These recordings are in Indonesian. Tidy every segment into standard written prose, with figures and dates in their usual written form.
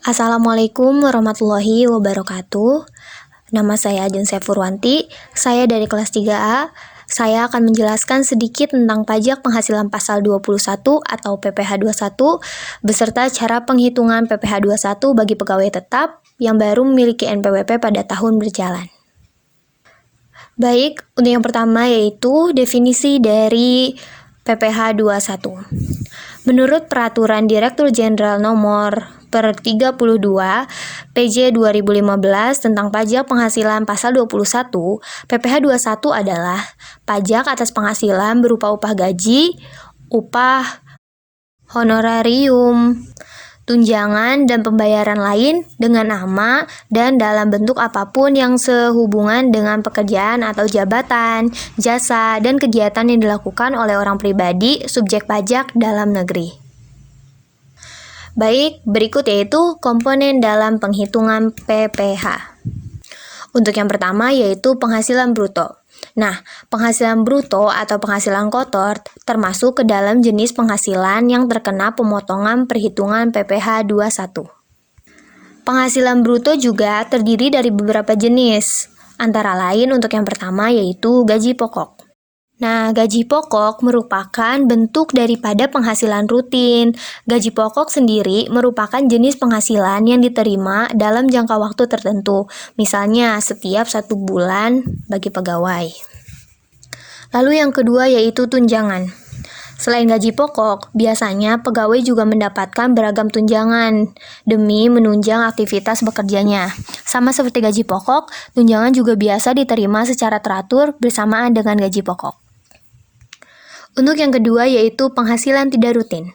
Assalamualaikum warahmatullahi wabarakatuh. Nama saya Ajeng Purwanti, saya dari kelas 3A. Saya akan menjelaskan sedikit tentang pajak penghasilan pasal 21 atau PPh 21 beserta cara penghitungan PPh 21 bagi pegawai tetap yang baru memiliki NPWP pada tahun berjalan. Baik, untuk yang pertama yaitu definisi dari PPh 21. Menurut Peraturan Direktur Jenderal Nomor per 32 PJ 2015 tentang pajak penghasilan pasal 21, PPh 21 adalah pajak atas penghasilan berupa upah gaji, upah honorarium, tunjangan, dan pembayaran lain dengan nama dan dalam bentuk apapun yang sehubungan dengan pekerjaan atau jabatan, jasa, dan kegiatan yang dilakukan oleh orang pribadi subjek pajak dalam negeri. Baik, berikut yaitu komponen dalam penghitungan PPh. Untuk yang pertama yaitu penghasilan bruto. Nah, penghasilan bruto atau penghasilan kotor termasuk ke dalam jenis penghasilan yang terkena pemotongan perhitungan PPh 21. Penghasilan bruto juga terdiri dari beberapa jenis, antara lain untuk yang pertama yaitu gaji pokok. Nah, gaji pokok merupakan bentuk daripada penghasilan rutin. Gaji pokok sendiri merupakan jenis penghasilan yang diterima dalam jangka waktu tertentu, misalnya setiap 1 bulan bagi pegawai. Lalu yang kedua yaitu tunjangan. Selain gaji pokok, biasanya pegawai juga mendapatkan beragam tunjangan demi menunjang aktivitas bekerjanya. Sama seperti gaji pokok, tunjangan juga biasa diterima secara teratur bersamaan dengan gaji pokok. Untuk yang kedua yaitu penghasilan tidak rutin.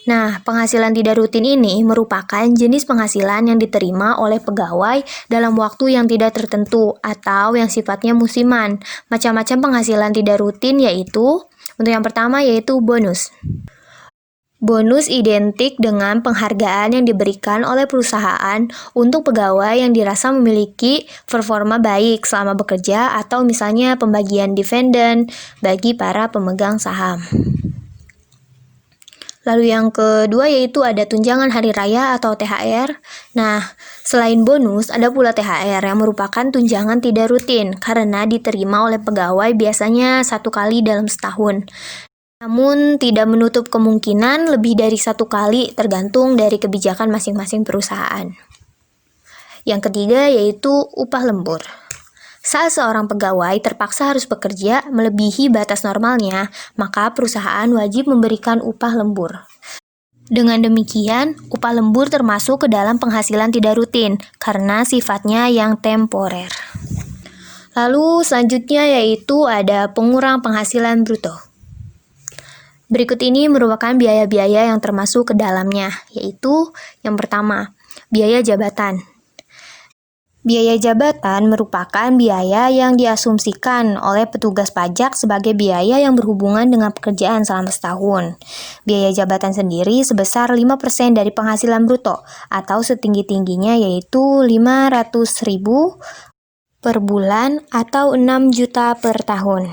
Nah, penghasilan tidak rutin ini merupakan jenis penghasilan yang diterima oleh pegawai dalam waktu yang tidak tertentu atau yang sifatnya musiman. Macam-macam penghasilan tidak rutin yaitu, untuk yang pertama yaitu bonus. Bonus identik dengan penghargaan yang diberikan oleh perusahaan untuk pegawai yang dirasa memiliki performa baik selama bekerja atau misalnya pembagian dividen bagi para pemegang saham. Lalu yang kedua yaitu ada tunjangan hari raya atau THR. Nah, selain bonus, ada pula THR yang merupakan tunjangan tidak rutin karena diterima oleh pegawai biasanya 1 kali dalam setahun. Namun, tidak menutup kemungkinan lebih dari 1 kali tergantung dari kebijakan masing-masing perusahaan. Yang ketiga yaitu upah lembur. Saat seorang pegawai terpaksa harus bekerja melebihi batas normalnya, maka perusahaan wajib memberikan upah lembur. Dengan demikian, upah lembur termasuk ke dalam penghasilan tidak rutin karena sifatnya yang temporer. Lalu selanjutnya yaitu ada pengurang penghasilan bruto. Berikut ini merupakan biaya-biaya yang termasuk ke dalamnya, yaitu yang pertama, biaya jabatan. Biaya jabatan merupakan biaya yang diasumsikan oleh petugas pajak sebagai biaya yang berhubungan dengan pekerjaan selama setahun. Biaya jabatan sendiri sebesar 5% dari penghasilan bruto atau setinggi-tingginya yaitu 500.000 per bulan atau 6 juta per tahun.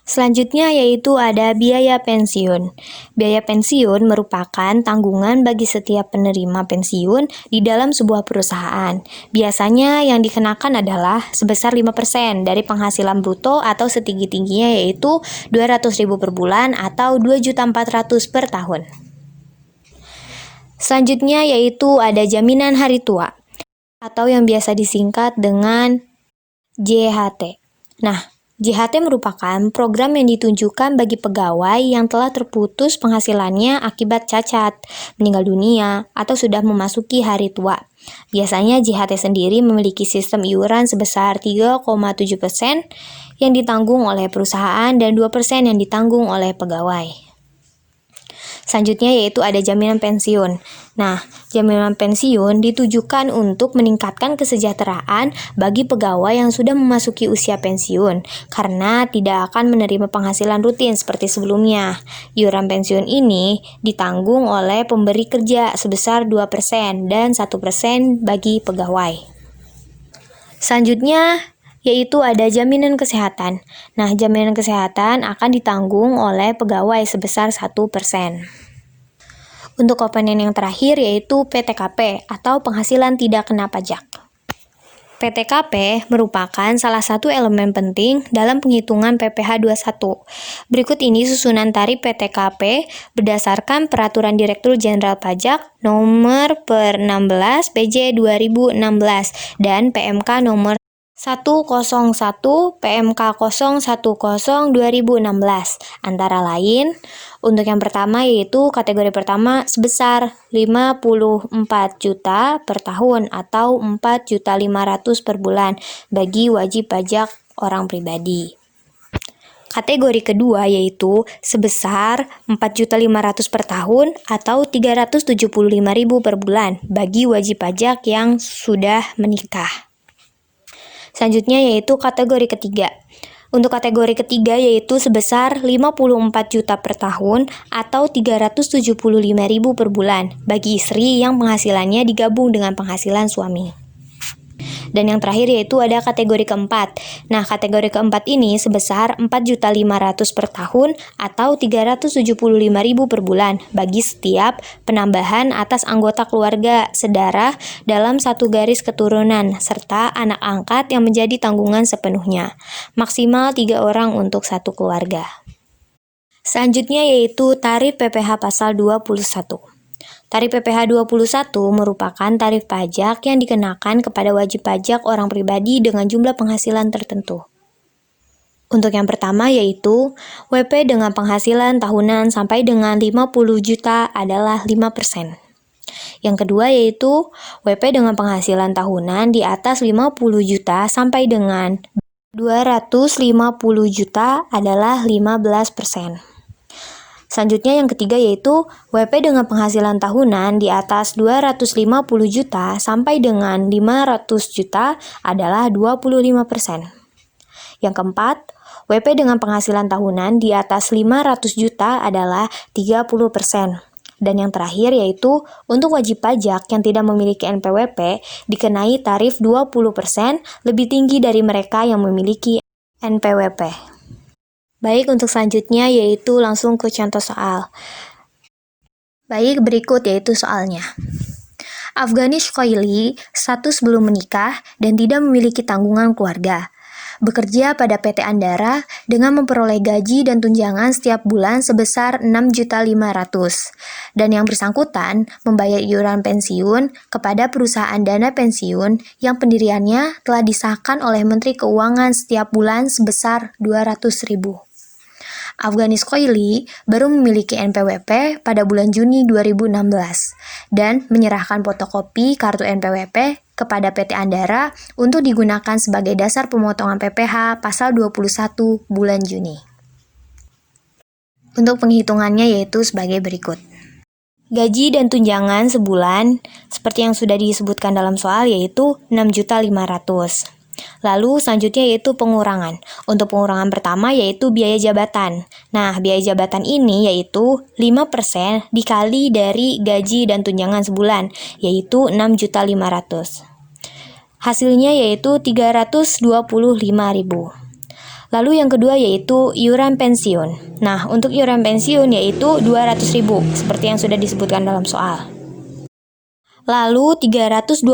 Selanjutnya yaitu ada biaya pensiun. Biaya pensiun merupakan tanggungan bagi setiap penerima pensiun di dalam sebuah perusahaan. Biasanya yang dikenakan adalah sebesar 5% dari penghasilan bruto atau setinggi-tingginya yaitu 200.000 per bulan atau 2.400.000 per tahun. Selanjutnya yaitu ada jaminan hari tua atau yang biasa disingkat dengan JHT. Nah, JHT merupakan program yang ditunjukkan bagi pegawai yang telah terputus penghasilannya akibat cacat, meninggal dunia, atau sudah memasuki hari tua. Biasanya JHT sendiri memiliki sistem iuran sebesar 3,7% yang ditanggung oleh perusahaan dan 2% yang ditanggung oleh pegawai. Selanjutnya yaitu ada jaminan pensiun. Nah, jaminan pensiun ditujukan untuk meningkatkan kesejahteraan bagi pegawai yang sudah memasuki usia pensiun karena tidak akan menerima penghasilan rutin seperti sebelumnya. Iuran pensiun ini ditanggung oleh pemberi kerja sebesar 2% dan 1% bagi pegawai. Selanjutnya yaitu ada jaminan kesehatan. Nah, jaminan kesehatan akan ditanggung oleh pegawai sebesar 1%. Untuk komponen yang terakhir yaitu PTKP atau penghasilan tidak kena pajak. PTKP merupakan salah satu elemen penting dalam penghitungan PPh 21. Berikut ini susunan tarif PTKP berdasarkan Peraturan Direktur Jenderal Pajak Nomor per 16 PJ 2016 dan PMK Nomor 101 PMK 010 2016. Antara lain, untuk yang pertama yaitu kategori pertama sebesar 54 juta per tahun atau 4.500.000 per bulan bagi wajib pajak orang pribadi. Kategori kedua yaitu sebesar 4.500.000 per tahun atau 375.000 per bulan bagi wajib pajak yang sudah menikah. Selanjutnya yaitu kategori ketiga. Untuk kategori ketiga yaitu sebesar 54 juta per tahun atau 375.000 per bulan bagi istri yang penghasilannya digabung dengan penghasilan suami. Dan yang terakhir yaitu ada kategori keempat. Nah, kategori keempat ini sebesar 4.500.000 per tahun atau 375.000 per bulan bagi setiap penambahan atas anggota keluarga sedarah dalam satu garis keturunan serta anak angkat yang menjadi tanggungan sepenuhnya. Maksimal 3 orang untuk satu keluarga. Selanjutnya yaitu tarif PPh pasal 21. Tarif PPh 21 merupakan tarif pajak yang dikenakan kepada wajib pajak orang pribadi dengan jumlah penghasilan tertentu. Untuk yang pertama yaitu WP dengan penghasilan tahunan sampai dengan 50 juta adalah 5%. Yang kedua yaitu WP dengan penghasilan tahunan di atas 50 juta sampai dengan 250 juta adalah 15%. Selanjutnya yang ketiga yaitu WP dengan penghasilan tahunan di atas 250 juta sampai dengan 500 juta adalah 25%. Yang keempat, WP dengan penghasilan tahunan di atas 500 juta adalah 30%. Dan yang terakhir yaitu untuk wajib pajak yang tidak memiliki NPWP dikenai tarif 20% lebih tinggi dari mereka yang memiliki NPWP. Baik, untuk selanjutnya yaitu langsung ke contoh soal. Baik, berikut yaitu soalnya. Afganish Khoili status belum menikah dan tidak memiliki tanggungan keluarga. Bekerja pada PT Andara dengan memperoleh gaji dan tunjangan setiap bulan sebesar 6.500.000 dan yang bersangkutan membayar iuran pensiun kepada perusahaan dana pensiun yang pendiriannya telah disahkan oleh Menteri Keuangan setiap bulan sebesar 200.000. Afganish Khoili baru memiliki NPWP pada bulan Juni 2016 dan menyerahkan fotokopi kartu NPWP kepada PT Andara untuk digunakan sebagai dasar pemotongan PPh pasal 21 bulan Juni. Untuk penghitungannya yaitu sebagai berikut. Gaji dan tunjangan sebulan seperti yang sudah disebutkan dalam soal yaitu 6.500.000. Lalu selanjutnya yaitu pengurangan. Untuk pengurangan pertama yaitu biaya jabatan. Nah, biaya jabatan ini yaitu 5% dikali dari gaji dan tunjangan sebulan, yaitu 6.500.000. Hasilnya yaitu 325.000. Lalu yang kedua yaitu iuran pensiun. Nah, untuk iuran pensiun yaitu 200.000, seperti yang sudah disebutkan dalam soal. Lalu 325.000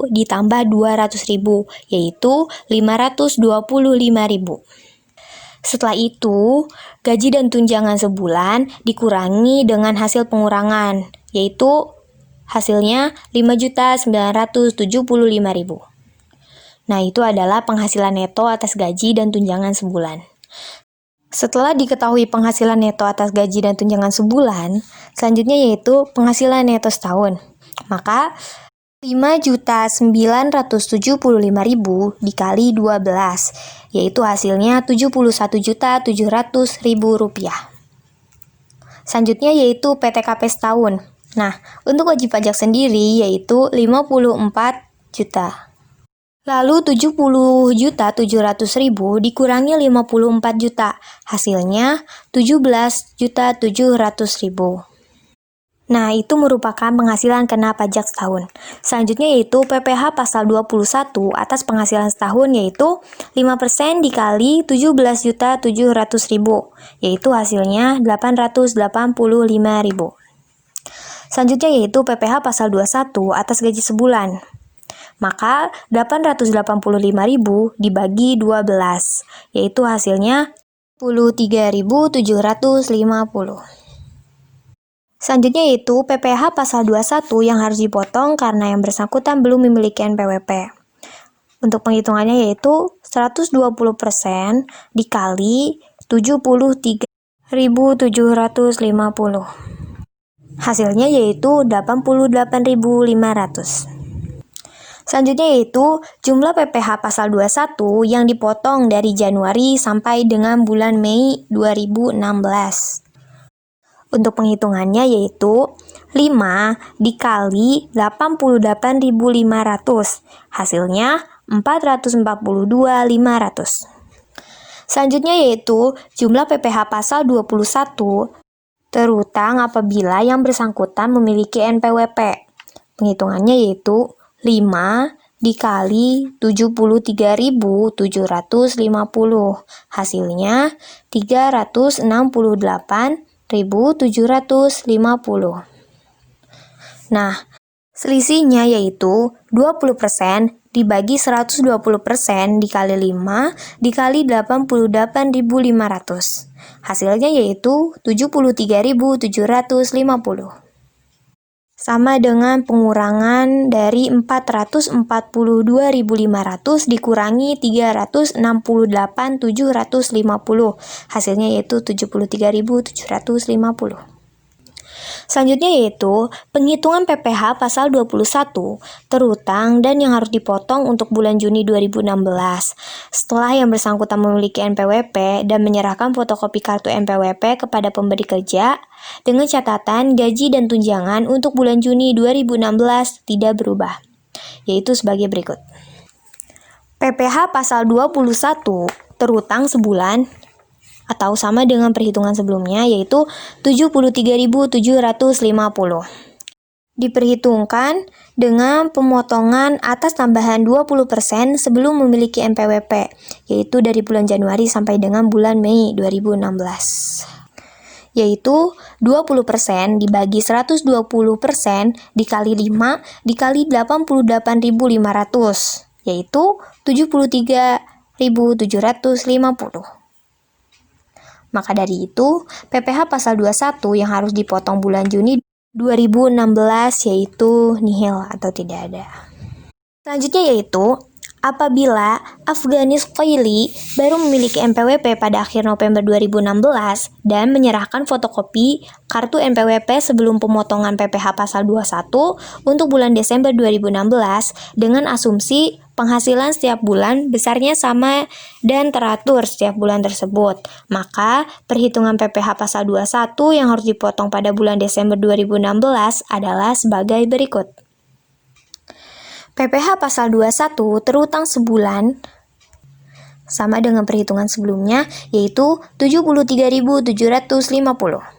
ditambah 200.000, yaitu 525.000. Setelah itu, gaji dan tunjangan sebulan dikurangi dengan hasil pengurangan, yaitu hasilnya 5.975.000. Nah, itu adalah penghasilan neto atas gaji dan tunjangan sebulan. Setelah diketahui penghasilan neto atas gaji dan tunjangan sebulan, selanjutnya yaitu penghasilan neto setahun. Maka 5.975.000 dikali 12, yaitu hasilnya 71.700.000 rupiah. Selanjutnya yaitu PTKP setahun. Nah, untuk wajib pajak sendiri yaitu 54 juta. Lalu 70.700.000 dikurangi 54 juta, hasilnya 17.700.000. Nah, itu merupakan penghasilan kena pajak setahun. Selanjutnya yaitu PPh pasal 21 atas penghasilan setahun yaitu 5% dikali 17.700.000, yaitu hasilnya 885.000. Selanjutnya yaitu PPh pasal 21 atas gaji sebulan. Maka 885.000 dibagi 12, yaitu hasilnya 23.750. Selanjutnya yaitu PPh pasal 21 yang harus dipotong karena yang bersangkutan belum memiliki NPWP. Untuk penghitungannya yaitu 120% dikali 73.750. Hasilnya yaitu 88.500. Selanjutnya yaitu jumlah PPh pasal 21 yang dipotong dari Januari sampai dengan bulan Mei 2016. Untuk penghitungannya yaitu 5 dikali 88.500. Hasilnya 442.500. Selanjutnya yaitu jumlah PPh pasal 21 terutang apabila yang bersangkutan memiliki NPWP. Penghitungannya yaitu 5 dikali 73.750. Hasilnya 368.750. Nah, selisihnya yaitu 20% dibagi 120% dikali 5 dikali 88.500. Hasilnya yaitu 73.750. Sama dengan pengurangan dari 442.500 dikurangi 368.750. Hasilnya yaitu 73.750. Selanjutnya yaitu penghitungan PPh pasal 21 terutang dan yang harus dipotong untuk bulan Juni 2016. Setelah yang bersangkutan memiliki NPWP dan menyerahkan fotokopi kartu NPWP kepada pemberi kerja dengan catatan gaji dan tunjangan untuk bulan Juni 2016 tidak berubah, yaitu sebagai berikut. PPh pasal 21 terutang sebulan atau sama dengan perhitungan sebelumnya yaitu 73.750. Diperhitungkan dengan pemotongan atas tambahan 20% sebelum memiliki NPWP, yaitu dari bulan Januari sampai dengan bulan Mei 2016. Yaitu 20% dibagi 120% dikali 5 dikali 88.500, yaitu 73.750. Maka dari itu, PPh pasal 21 yang harus dipotong bulan Juni 2016 yaitu nihil atau tidak ada. Selanjutnya yaitu apabila Afganis Qaili baru memiliki NPWP pada akhir November 2016 dan menyerahkan fotokopi kartu NPWP sebelum pemotongan PPh pasal 21 untuk bulan Desember 2016 dengan asumsi penghasilan setiap bulan besarnya sama dan teratur setiap bulan tersebut, maka perhitungan PPh pasal 21 yang harus dipotong pada bulan Desember 2016 adalah sebagai berikut. PPh pasal 21 terutang sebulan sama dengan perhitungan sebelumnya yaitu 73.750.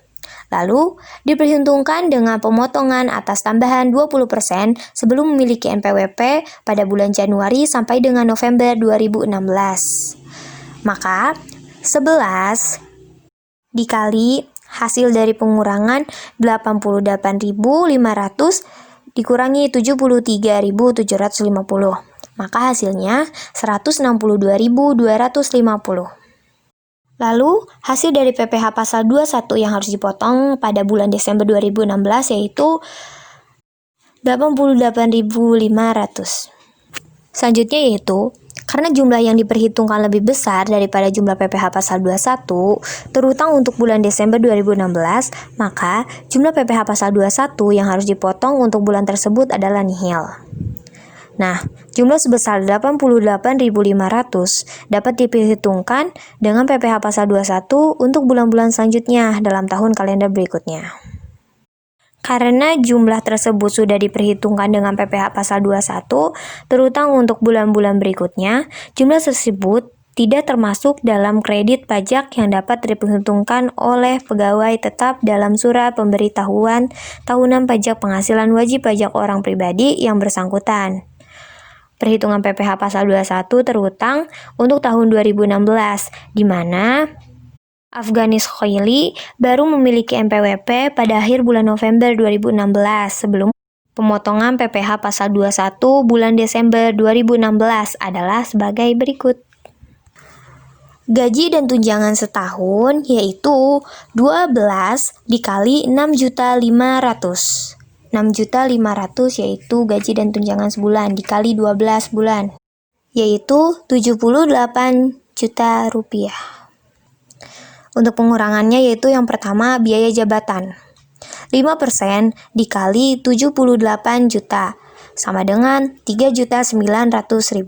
Lalu diperhitungkan dengan pemotongan atas tambahan 20% sebelum memiliki NPWP pada bulan Januari sampai dengan November 2016. Maka 11 dikali hasil dari pengurangan 88.500 dikurangi 73.750. Maka hasilnya 162.250. Lalu, hasil dari PPh pasal 21 yang harus dipotong pada bulan Desember 2016 yaitu 88.500. Selanjutnya yaitu, karena jumlah yang diperhitungkan lebih besar daripada jumlah PPh pasal 21, terutang untuk bulan Desember 2016, maka jumlah PPh pasal 21 yang harus dipotong untuk bulan tersebut adalah nihil. Nah, jumlah sebesar 88.500 dapat diperhitungkan dengan PPh pasal 21 untuk bulan-bulan selanjutnya dalam tahun kalender berikutnya. Karena jumlah tersebut sudah diperhitungkan dengan PPh pasal 21, terutang untuk bulan-bulan berikutnya, jumlah tersebut tidak termasuk dalam kredit pajak yang dapat diperhitungkan oleh pegawai tetap dalam surat pemberitahuan tahunan pajak penghasilan wajib pajak orang pribadi yang bersangkutan. Perhitungan PPh pasal 21 terutang untuk tahun 2016, di mana Afganis Khoili baru memiliki NPWP pada akhir bulan November 2016 sebelum pemotongan PPh pasal 21 bulan Desember 2016 adalah sebagai berikut. Gaji dan tunjangan setahun yaitu 12 dikali 6.500.000. 6.500.000 yaitu gaji dan tunjangan sebulan dikali 12 bulan, yaitu 78 juta rupiah. Untuk pengurangannya yaitu yang pertama biaya jabatan. 5% dikali 78 juta sama dengan 3.900.000.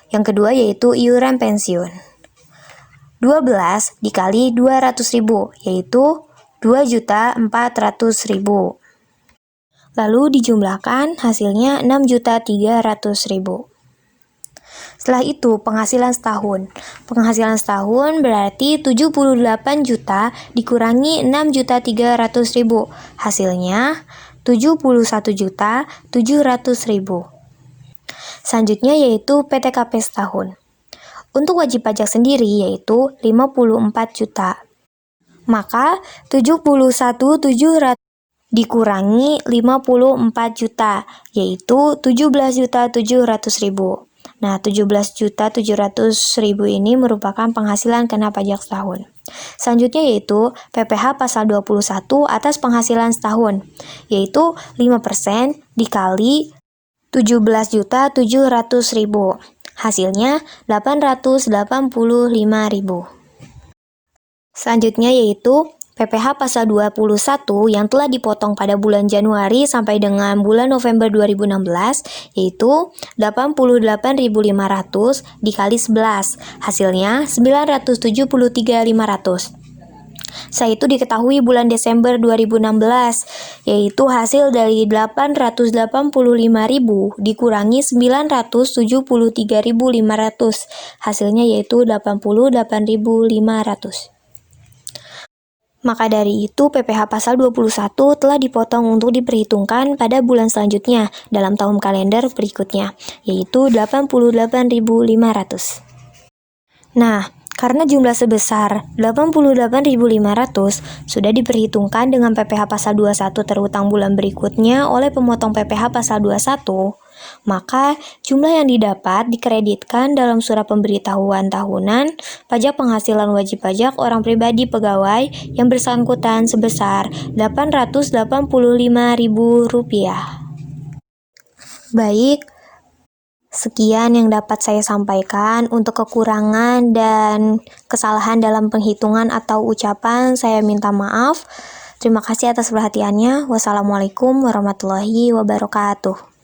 Yang kedua yaitu iuran pensiun. 12 dikali 200.000 yaitu 2.400.000. Lalu dijumlahkan hasilnya 6.300.000. Setelah itu penghasilan setahun. Penghasilan setahun berarti 78 juta dikurangi 6.300.000. Hasilnya 71.700.000. Selanjutnya yaitu PTKP setahun. Untuk wajib pajak sendiri yaitu 54 juta. Maka 71.700 dikurangi 54 juta, yaitu 17.700.000. Nah, 17.700.000 ini merupakan penghasilan kena pajak setahun. Selanjutnya yaitu PPh pasal 21 atas penghasilan setahun, yaitu 5% dikali 17.700.000. Hasilnya 885.000. Selanjutnya yaitu PPh pasal 21 yang telah dipotong pada bulan Januari sampai dengan bulan November 2016 yaitu 88.500 dikali 11. Hasilnya 973.500. Setelah itu diketahui bulan Desember 2016 yaitu hasil dari 885.000 dikurangi 973.500. Hasilnya yaitu 88.500. Maka dari itu PPh pasal 21 telah dipotong untuk diperhitungkan pada bulan selanjutnya dalam tahun kalender berikutnya, yaitu 88.500. Nah, karena jumlah sebesar 88.500 sudah diperhitungkan dengan PPh pasal 21 terutang bulan berikutnya oleh pemotong PPh pasal 21, maka jumlah yang didapat dikreditkan dalam surat pemberitahuan tahunan pajak penghasilan wajib pajak orang pribadi pegawai yang bersangkutan sebesar Rp885.000. Baik, sekian yang dapat saya sampaikan. Untuk kekurangan dan kesalahan dalam penghitungan atau ucapan saya minta maaf. Terima kasih atas perhatiannya. Wassalamualaikum warahmatullahi wabarakatuh.